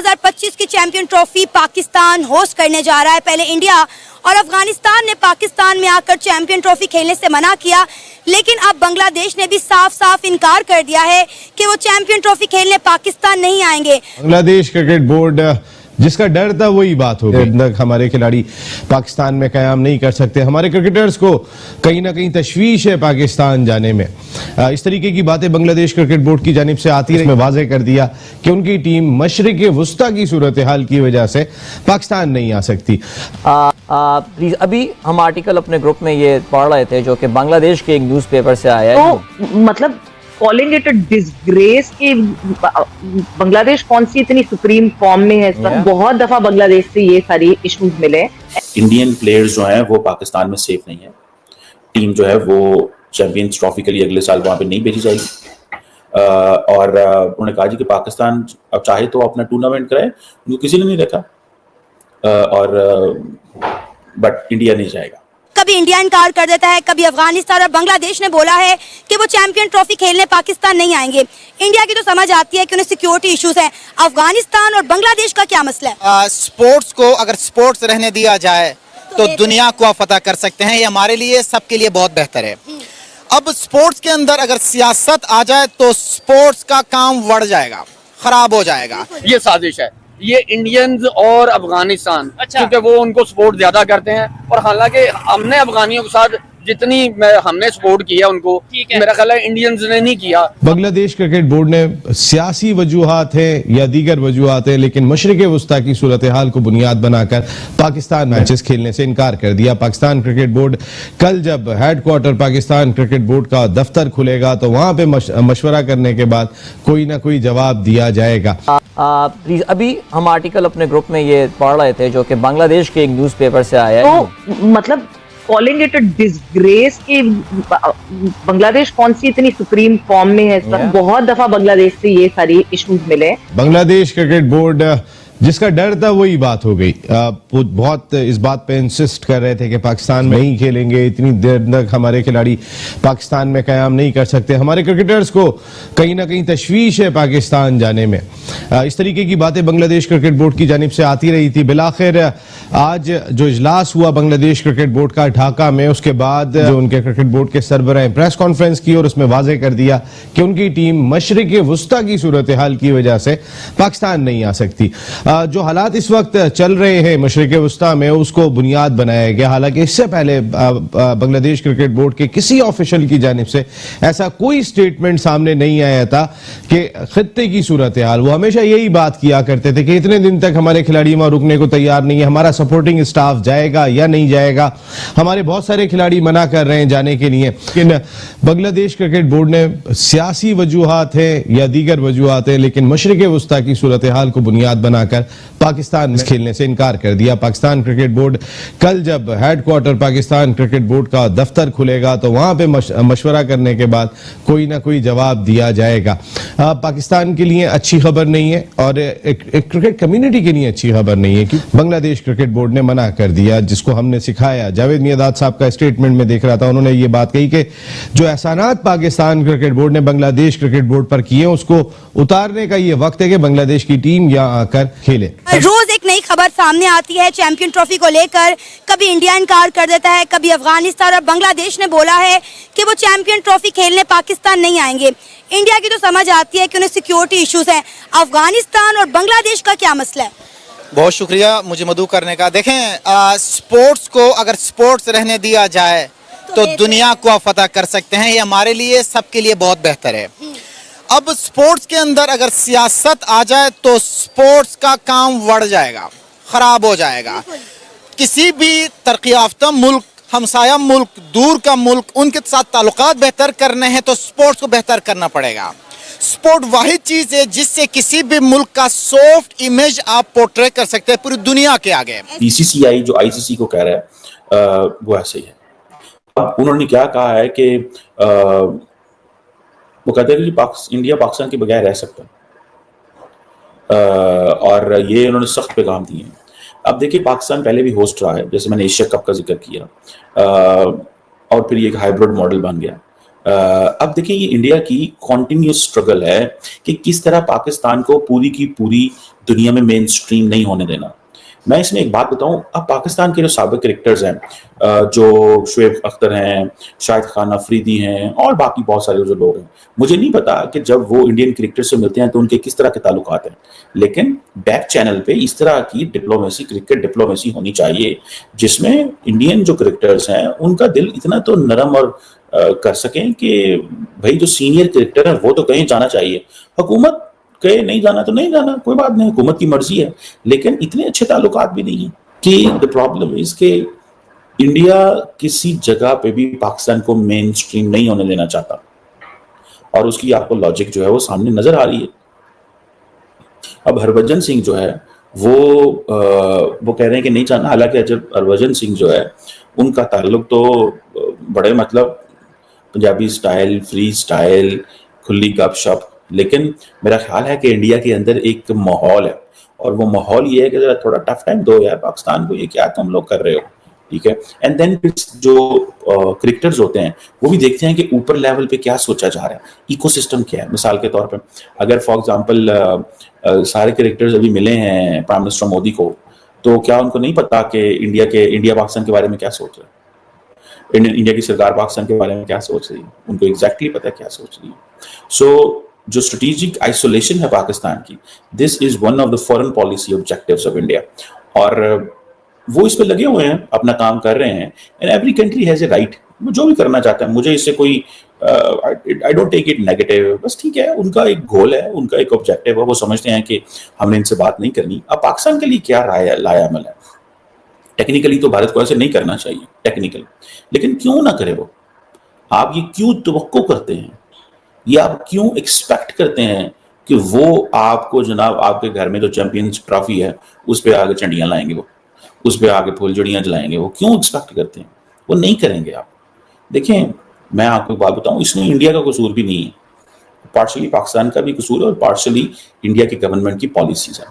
2025 की champion trophy Pakistan host करने जा रहा है। पहले इंडिया और अफगानिस्तान ने पाकिस्तान में आकर चैंपियन ट्रॉफी खेलने से मना किया, लेकिन अब बांग्लादेश ने भी साफ साफ इनकार कर दिया है कि वो चैंपियन ट्रॉफी खेलने पाकिस्तान नहीं आएंगे। बांग्लादेश क्रिकेट बोर्ड जिसका डर था वही बात हो गई। हमारे खिलाड़ी पाकिस्तान में कयाम नहीं कर सकते, हमारे क्रिकेटर्स को कहीं ना कहीं तशवीश है पाकिस्तान जाने में। इस तरीके की बातें बांग्लादेश क्रिकेट बोर्ड की जानिब से आती रही। वाज़ेह कर दिया कि उनकी टीम मशरिक वुस्ता की सूरत हाल की वजह से पाकिस्तान नहीं आ सकती। प्लीज, अभी हम आर्टिकल अपने ग्रुप में ये पढ़ रहे थे जो कि बांग्लादेश के एक न्यूज़ पेपर से आया है। तो मतलब कॉलिंग इट अ डिसग्रेस कि बांग्लादेश कौन सी इतनी सुप्रीम फॉर्म में है इस वक्त। बहुत दफा बांग्लादेश से ये सारी इश्यूज मिले। इंडियन प्लेयर्स जो हैं वो पाकिस्तान में सेफ नहीं है। टीम जो है वो चैंपियंस ट्रॉफी के लिए अगले साल वहाँ पे नहीं भेजी जाएगी। और उन्होंने कहा जी कि पाकिस्तान अब चाहे तो अपना टूर्नामेंट कराए, उनको किसी ने नहीं रखा, बट इंडिया नहीं जाएगा। कभी इंडिया इनकार कर देता है, कभी अफगानिस्तान और बांग्लादेश ने बोला है कि वो चैंपियन ट्रॉफी खेलने पाकिस्तान नहीं आएंगे। इंडिया की तो समझ आती है कि उन्हें सिक्योरिटी इश्यूज हैं। अफगानिस्तान और बांग्लादेश का क्या मसला है? स्पोर्ट्स को अगर स्पोर्ट्स रहने दिया जाए तो दुनिया को आप फतह कर सकते हैं। ये हमारे लिए, सबके लिए बहुत बेहतर है। अब स्पोर्ट्स के अंदर अगर सियासत आ जाए तो स्पोर्ट्स का काम बढ़ जाएगा, खराब हो जाएगा। ये साजिश है, ये इंडियंस और अफगानिस्तान, क्योंकि वो उनको सपोर्ट ज्यादा करते हैं। और हालांकि हमने अफगानियों के साथ जितनी हमने सपोर्ट किया उनको, मेरा ख्याल है इंडियंस ने नहीं किया। बांग्लादेश क्रिकेट बोर्ड ने सियासी वजूहात है या दीगर वजूहात है, लेकिन मशरिक वुस्ता की सूरत हाल को बुनियाद बनाकर पाकिस्तान मैचेस खेलने से इनकार कर दिया। पाकिस्तान क्रिकेट बोर्ड कल जब हेडक्वार्टर पाकिस्तान क्रिकेट बोर्ड का दफ्तर खुलेगा तो वहां पे मशवरा करने के बाद कोई ना कोई जवाब दिया जाएगा। प्लीज, अभी हम आर्टिकल अपने ग्रुप में ये पढ़ रहे थे जो कि बांग्लादेश के एक न्यूज़ पेपर से आया है। तो मतलब कॉलिंग इट अ डिसग्रेस कि बांग्लादेश कौन सी इतनी सुप्रीम फॉर्म में है इस वक्त। बहुत दफा बांग्लादेश से ये सारी इश्यूज मिले। बांग्लादेश क्रिकेट बोर्ड जिसका डर था वही बात हो गई। वो बहुत इस बात पे इंसिस्ट कर रहे थे कि पाकिस्तान में नहीं खेलेंगे, इतनी देर तक हमारे खिलाड़ी पाकिस्तान में कयाम नहीं कर सकते, हमारे क्रिकेटर्स को कहीं ना कहीं तशवीश है पाकिस्तान जाने में। इस तरीके की बातें बांग्लादेश क्रिकेट बोर्ड की जानिब से आती रही थी। बिलाखिर आज जो इजलास हुआ बांग्लादेश क्रिकेट बोर्ड का ढाका में, उसके बाद जो उनके क्रिकेट बोर्ड के सरबराह प्रेस कॉन्फ्रेंस की और उसमें वाज़ेह कर दिया कि उनकी टीम मशरिक वुस्ता की सूरत हाल की वजह से पाकिस्तान नहीं आ सकती। जो हालात इस वक्त चल रहे हैं मशरिक वुस्ता में, उसको बुनियाद बनाया गया। हालांकि इससे पहले बांग्लादेश क्रिकेट बोर्ड के किसी ऑफिशियल की जानिब से ऐसा कोई स्टेटमेंट सामने नहीं आया था कि खित्ते की सूरत हाल। वो हमेशा यही बात किया करते थे कि इतने दिन तक हमारे खिलाड़ी वहां रुकने को तैयार नहीं है, हमारा सपोर्टिंग स्टाफ जाएगा या नहीं जाएगा। हमारे बहुत सारे खिलाड़ी मना कर रहे हैं जाने के लिए, लेकिन बांग्लादेश क्रिकेट बोर्ड ने सियासी वजूहात है या दीगर वजूहात है, लेकिन मशरिक वुस्ता की सूरत हाल को बुनियाद बनाकर पाकिस्तान में खेलने से इनकार कर दिया। पाकिस्तान क्रिकेट बोर्ड कल जब हेडक्वार्टर पाकिस्तान क्रिकेट बोर्ड का दफ्तर खुलेगा तो वहां पे मशवरा करने के बाद कोई ना कोई जवाब दिया जाएगा। पाकिस्तान के लिए अच्छी खबर नहीं है और एक क्रिकेट कम्युनिटी के लिए अच्छी खबर नहीं है कि बांग्लादेश क्रिकेट बोर्ड ने मना कर दिया, जिसको हमने सिखाया। जावेद मियादाद साहब का स्टेटमेंट में देख रहा था, उन्होंने ये बात कही कि जो एहसानात पाकिस्तान क्रिकेट बोर्ड ने बांग्लादेश क्रिकेट बोर्ड पर किए उसको उतारने का ये वक्त है कि बांग्लादेश की टीम यहाँ आकर खेले। रोज एक नई खबर सामने आती है चैंपियन ट्रॉफी को लेकर। कभी इंडिया इनकार कर देता है, कभी अफगानिस्तान और बांग्लादेश ने बोला है कि वो चैंपियन ट्रॉफी खेलने पाकिस्तान नहीं आएंगे। इंडिया की तो समझ आती है कि उन्हें सिक्योरिटी इश्यूज हैं। अफगानिस्तान और बांग्लादेश का क्या मसला है? बहुत शुक्रिया मुझे मदऊ करने का। देखें, स्पोर्ट्स को अगर स्पोर्ट्स रहने दिया जाए तो दुनिया को आप फतह कर सकते हैं। ये हमारे लिए, सबके लिए बहुत बेहतर है। अब स्पोर्ट्स के अंदर अगर सियासत आ जाए तो स्पोर्ट्स का काम बढ़ जाएगा, खराब हो जाएगा। किसी भी तरक्की याफ्ता मुल्क, हमसाया मुल्क, दूर का मुल्क, उनके साथ ताल्लुकात बेहतर करने हैं तो स्पोर्ट्स को बेहतर करना पड़ेगा। स्पोर्ट वाहिद चीज है जिससे किसी भी मुल्क का सॉफ्ट इमेज आप पोर्ट्रे कर सकते हैं पूरी दुनिया के आगे। बीसीसीआई जो आईसीसी को कह रहा है वो ऐसे ही है। अब उन्होंने क्या कहा है कि वो कहते हैं कि इंडिया पाकिस्तान के बगैर रह सकता है, और ये उन्होंने सख्त पैगाम दिए हैं। अब देखिए, पाकिस्तान पहले भी होस्ट रहा है, जैसे मैंने एशिया कप का जिक्र किया, और फिर ये एक हाइब्रिड मॉडल बन गया। اب دیکھیں یہ انڈیا کی کنٹینیوس اسٹرگل ہے کہ کس طرح پاکستان کو پوری کی پوری دنیا میں مین اسٹریم نہیں ہونے دینا. میں اس میں ایک بات بتاؤں, اب پاکستان کے جو سابق کرکٹرز ہیں, جو شعیب اختر ہیں, شاہد خان افریدی ہیں, اور باقی بہت سارے جو لوگ ہیں, مجھے نہیں پتا کہ جب وہ انڈین کرکٹر سے ملتے ہیں تو ان کے کس طرح کے تعلقات ہیں, لیکن بیک چینل پہ اس طرح کی ڈپلومیسی, کرکٹ ڈپلومیسی ہونی چاہیے جس میں انڈین جو کرکٹرز ہیں ان کا دل اتنا تو نرم اور کر سکیں کہ بھائی جو سینئر کرکٹر ہیں وہ تو کہیں جانا چاہیے, حکومت کہ نہیں جانا تو نہیں جانا, کوئی بات نہیں, حکومت کی مرضی ہے, لیکن اتنے اچھے تعلقات بھی نہیں ہیں کہ the problem is کہ انڈیا کسی جگہ پہ بھی پاکستان کو مین سٹریم نہیں ہونے دینا چاہتا, اور اس کی آپ کو لاجک جو ہے وہ سامنے نظر آ رہی ہے. اب ہربھجن سنگھ جو ہے وہ کہہ رہے ہیں کہ نہیں چاہنا, حالانکہ جب ہربھجن سنگھ جو ہے ان کا تعلق تو بڑے مطلب پنجابی سٹائل, فری سٹائل, کھلی گپ شپ, لیکن میرا خیال ہے کہ انڈیا کے اندر ایک ماحول ہے, اور وہ ماحول یہ ہے کہ ذرا تھوڑا ٹف ٹائم دو یار پاکستان کو, یہ کیا تم لوگ کر رہے ہو, ٹھیک ہے. اینڈ دین جو کرکٹرز ہوتے ہیں وہ بھی دیکھتے ہیں کہ اوپر لیول پہ کیا سوچا جا رہا ہے, ایکو سسٹم کیا ہے. مثال کے طور پہ اگر فار ایگزامپل سارے کرکٹرز ابھی ملے ہیں پرائم منسٹر مودی کو, تو کیا ان کو نہیں پتا کہ انڈیا پاکستان کے بارے میں کیا سوچ رہا ہے, انڈیا کی سرکار پاکستان کے بارے میں کیا سوچ رہی ہے, ان کو ایگزیکٹلی پتا کیا سوچ رہی ہے. سو جو اسٹریٹجک آئسولیشن ہے پاکستان کی, this is one of the foreign policy objectives of India, اور وہ اس پہ لگے ہوئے ہیں, اپنا کام کر رہے ہیں. And every country has a right, وہ جو بھی کرنا چاہتا ہے, مجھے اس سے کوئی I don't take it negative, بس ٹھیک ہے, ان کا ایک گول ہے, ان کا ایک آبجیکٹیو ہے, وہ سمجھتے ہیں کہ ہم نے ان سے بات نہیں کرنی. اب پاکستان کے لیے کیا رائے لایا عمل ہے, ٹیکنیکلی تو بھارت کو ایسے نہیں کرنا چاہیے ٹیکنیکلی, لیکن کیوں نہ کرے وہ, آپ یہ کیوں توقع کرتے ہیں, یہ آپ کیوں ایکسپیکٹ کرتے ہیں کہ وہ آپ کو جناب آپ کے گھر میں جو چیمپئنز ٹرافی ہے اس پہ آگے چنڈیاں لائیں گے, وہ اس پہ آگے پھول جڑیاں جلائیں گے, وہ کیوں ایکسپیکٹ کرتے ہیں, وہ نہیں کریں گے. آپ دیکھیں, میں آپ کو ایک بات بتاؤں, اس میں انڈیا کا قصور بھی نہیں ہے, پارشلی پاکستان کا بھی قصور ہے, اور پارشلی انڈیا کی گورنمنٹ کی پالیسیز ہیں.